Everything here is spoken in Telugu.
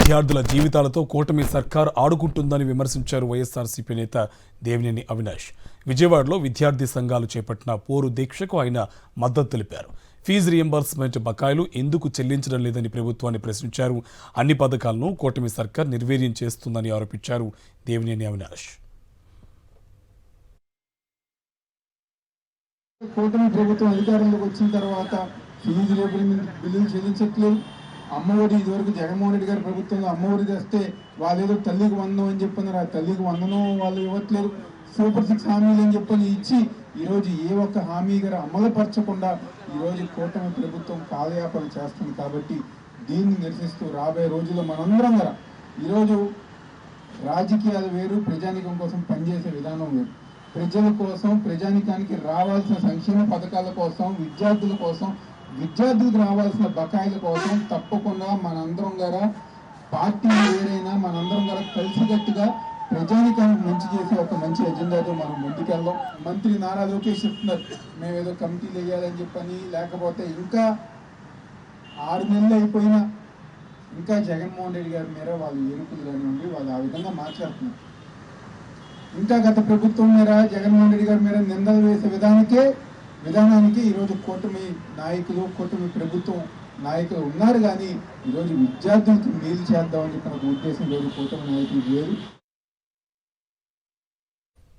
విద్యార్థుల జీవితాలతో కూటమి సర్కార్ ఆడుకుంటుందని విమర్శించారు వైఎస్ఆర్సీపీ నేత దేవినేని అవినాష్. విజయవాడలో విద్యార్థి సంఘాలు చేపట్టిన పోరు దీక్షకు ఆయన మద్దతు తెలిపారు. ఫీజు రియంబర్స్మెంట్ బకాయిలు ఎందుకు చెల్లించడం లేదని ప్రభుత్వాన్ని ప్రశ్నించారు. అన్ని పథకాలను కూటమి సర్కార్ నిర్వీర్యం చేస్తుందని ఆరోపించారు దేవినేని అవినాష్. కూటమి ప్రభుత్వం అధికారంలోకి వచ్చిన తర్వాత ఫీజు బిల్లులు చెల్లించట్లేదు. అమ్మఒడి ఇదివరకు జగన్మోహన్ రెడ్డి గారి ప్రభుత్వంలో అమ్మఒడి తెస్తే వాళ్ళు ఏదో తల్లికి వందనం అని చెప్పన్నారు. ఆ తల్లికి వందనం వాళ్ళు ఇవ్వట్లేదు. సూపర్ 6 హామీలు అని చెప్పని ఇచ్చి ఈరోజు ఏ ఒక్క హామీ గారు అమలుపరచకుండా ఈరోజు కూటమి ప్రభుత్వం కాలయాపన చేస్తుంది. కాబట్టి దీన్ని నిరసిస్తూ రాబోయే రోజుల్లో మనందరం గారు ఈరోజు రాజకీయాలు వేరు, ప్రజానికం కోసం పనిచేసే విధానం వేరు. ప్రజల కోసం, ప్రజానికానికి రావాల్సిన సంక్షేమ పథకాల కోసం, విద్యార్థుల కోసం, విద్యార్థులకు రావాల్సిన బకాయిల కోసం తప్పకుండా మనందరం గారా పార్టీ వేరైనా మనందరం గారా కలిసికట్టుగా ప్రజానికానికి మంచి చేసే ఒక మంచి ఎజెండాతో మనం ముందుకెళ్దాం. మంత్రి నారా లోకేష్ చెప్తున్నారు మేమేదో కమిటీలు వేయాలని చెప్పని, లేకపోతే ఇంకా 6 నెలలు అయిపోయినా ఇంకా జగన్మోహన్ రెడ్డి గారి మీద వాళ్ళు ఏరుకులు కానివ్వండి, వాళ్ళు ఆ విధంగా మాట్లాడుతున్నారు. ఇంకా గత ప్రభుత్వం మీద జగన్మోహన్ రెడ్డి గారి మీద నిందలు వేసే విధానానికి ఈరోజు కూటమి నాయకులు, కూటమి ప్రభుత్వం నాయకులు ఉన్నారు. కానీ ఈరోజు విద్యార్థులకు మేలు చేద్దామని చెప్పిన ఉద్దేశం ఈరోజు కూటమి నాయకులు లేరు.